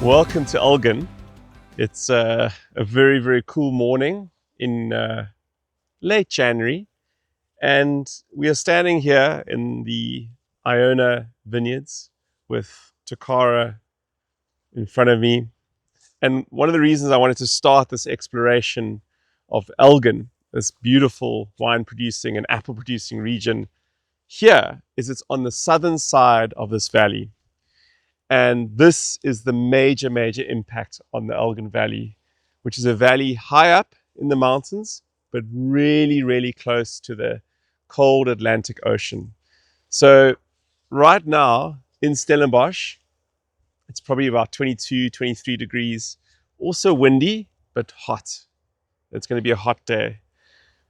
Welcome to Elgin. It's a very, very cool morning in late January, and we are standing here in the Iona vineyards with Takara in front of me. And one of the reasons I wanted to start this exploration of Elgin, this beautiful wine producing and apple producing region here, is it's on the southern side of this valley. And this is the major impact on the Elgin Valley, which is a valley high up in the mountains, but really, really close to the cold Atlantic Ocean. So right now in Stellenbosch, it's probably about 22, 23 degrees, also windy, but hot. It's going to be a hot day.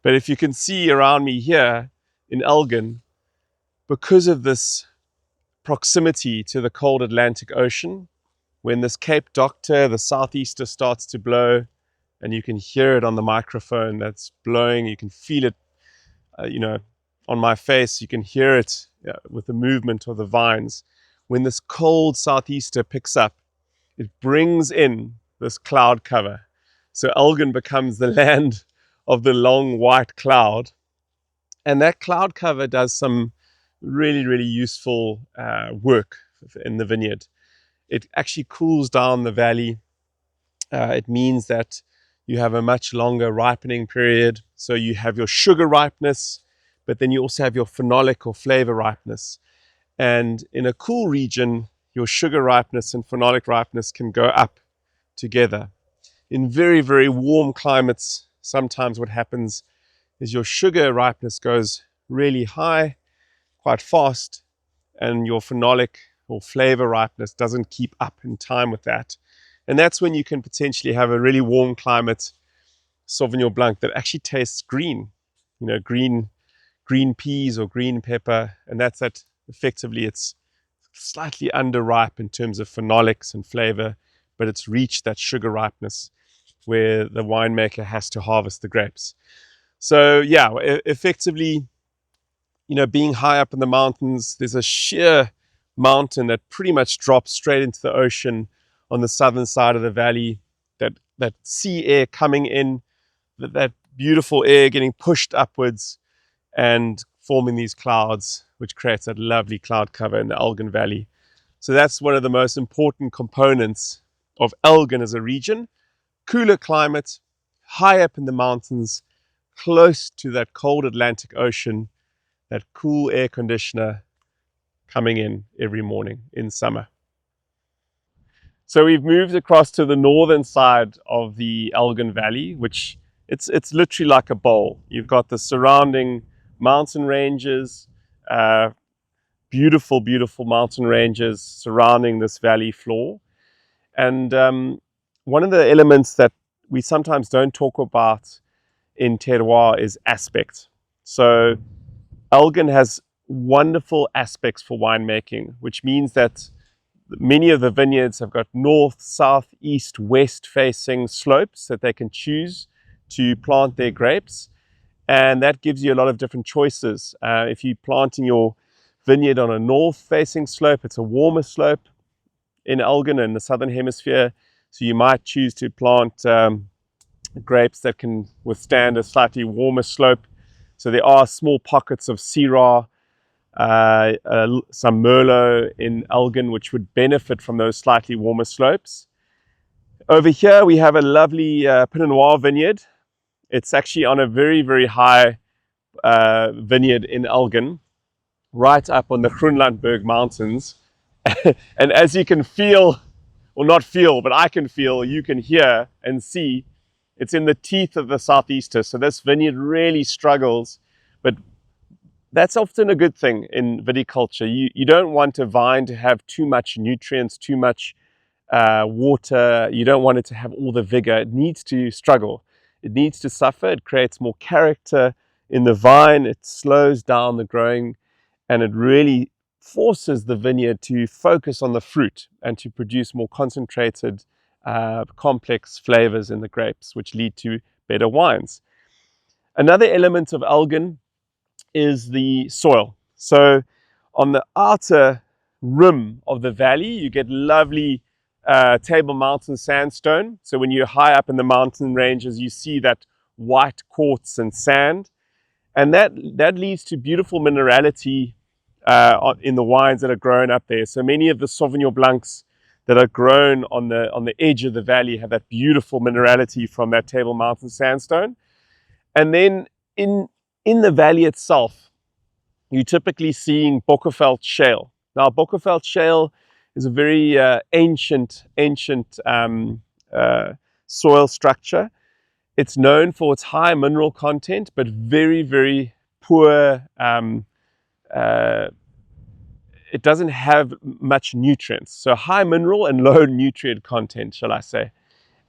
But if you can see around me here in Elgin, because of this proximity to the cold Atlantic Ocean, when this Cape Doctor, the southeaster, starts to blow, and you can hear it on the microphone that's blowing, you can feel it, on my face, you can hear it with the movement of the vines. When this cold southeaster picks up, it brings in this cloud cover. So Elgin becomes the land of the long white cloud. And that cloud cover does some really, really useful work in the vineyard. It actually cools down the valley. It means that you have a much longer ripening period. So you have your sugar ripeness, but then you also have your phenolic or flavor ripeness. And in a cool region, your sugar ripeness and phenolic ripeness can go up together. In very, very warm climates, sometimes what happens is your sugar ripeness goes really high, quite fast, and your phenolic or flavor ripeness doesn't keep up in time with that. And that's when you can potentially have a really warm climate Sauvignon Blanc that actually tastes green, green peas or green pepper, and that's that effectively it's slightly underripe in terms of phenolics and flavor, but it's reached that sugar ripeness where the winemaker has to harvest the grapes. So yeah, effectively, being high up in the mountains, there's a sheer mountain that pretty much drops straight into the ocean on the southern side of the valley. That sea air coming in, that beautiful air getting pushed upwards and forming these clouds, which creates that lovely cloud cover in the Elgin Valley. So that's one of the most important components of Elgin as a region. Cooler climate, high up in the mountains, close to that cold Atlantic Ocean, that cool air conditioner coming in every morning in summer. So we've moved across to the northern side of the Elgin Valley, which it's literally like a bowl. You've got the surrounding mountain ranges, beautiful, beautiful mountain ranges surrounding this valley floor. And one of the elements that we sometimes don't talk about in terroir is aspect. So Elgin has wonderful aspects for winemaking, which means that many of the vineyards have got north, south, east, west facing slopes that they can choose to plant their grapes. And that gives you a lot of different choices. If you're planting your vineyard on a north facing slope, it's a warmer slope in Elgin in the southern hemisphere. So you might choose to plant grapes that can withstand a slightly warmer slope. So there are small pockets of Syrah, some Merlot in Elgin, which would benefit from those slightly warmer slopes. Over here, we have a lovely Pinot Noir vineyard. It's actually on a very, very high vineyard in Elgin, right up on the Groenlandberg Mountains. And as you can feel, or not feel, but I can feel, you can hear and see, it's in the teeth of the southeaster. So this vineyard really struggles, but that's often a good thing in viticulture. You don't want a vine to have too much nutrients, too much water. You don't want it to have all the vigor. It needs to struggle. It needs to suffer. It creates more character in the vine. It slows down the growing, and it really forces the vineyard to focus on the fruit and to produce more concentrated, complex flavors in the grapes, which lead to better wines. Another element of Elgin is the soil. So on the outer rim of the valley, you get lovely Table Mountain sandstone. So when you're high up in the mountain ranges, you see that white quartz and sand, and that leads to beautiful minerality in the wines that are grown up there. So many of the Sauvignon Blancs that are grown on the edge of the valley have that beautiful minerality from that Table Mountain sandstone. And then in the valley itself, you're typically seeing Bockerfeld shale. Now, Bockerfeld shale is a very ancient soil structure. It's known for its high mineral content, but very, very poor. It doesn't have much nutrients. So high mineral and low nutrient content, shall I say.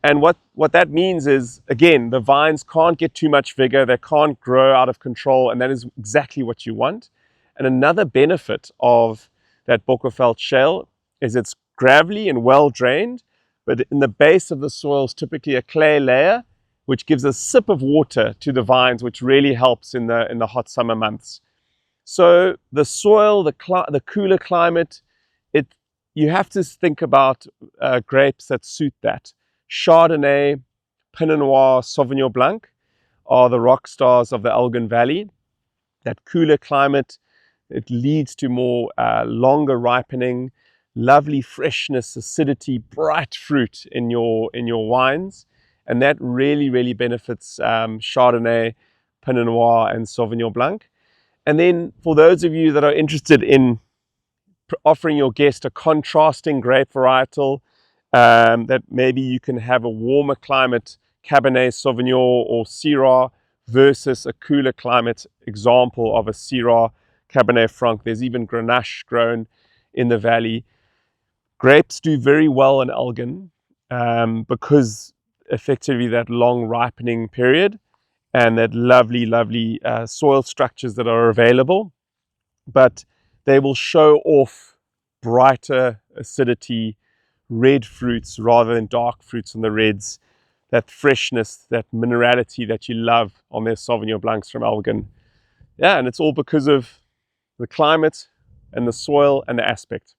And what that means is, again, the vines can't get too much vigor. They can't grow out of control. And that is exactly what you want. And another benefit of that Bockerfeld shale is it's gravelly and well drained, but in the base of the soil is typically a clay layer, which gives a sip of water to the vines, which really helps in the hot summer months. So the soil, the cooler climate, you have to think about grapes that suit that. Chardonnay, Pinot Noir, Sauvignon Blanc are the rock stars of the Elgin Valley. That cooler climate, it leads to more longer ripening, lovely freshness, acidity, bright fruit in your wines, and that really, really benefits Chardonnay, Pinot Noir, and Sauvignon Blanc. And then for those of you that are interested in offering your guest a contrasting grape varietal, that maybe you can have a warmer climate Cabernet Sauvignon or Syrah versus a cooler climate example of a Syrah Cabernet Franc. There's even Grenache grown in the valley. Grapes do very well in Elgin because effectively that long ripening period and that lovely soil structures that are available, but they will show off brighter acidity, red fruits rather than dark fruits on the reds, that freshness, that minerality that you love on their Sauvignon Blancs from Elgin. Yeah, and it's all because of the climate and the soil and the aspect.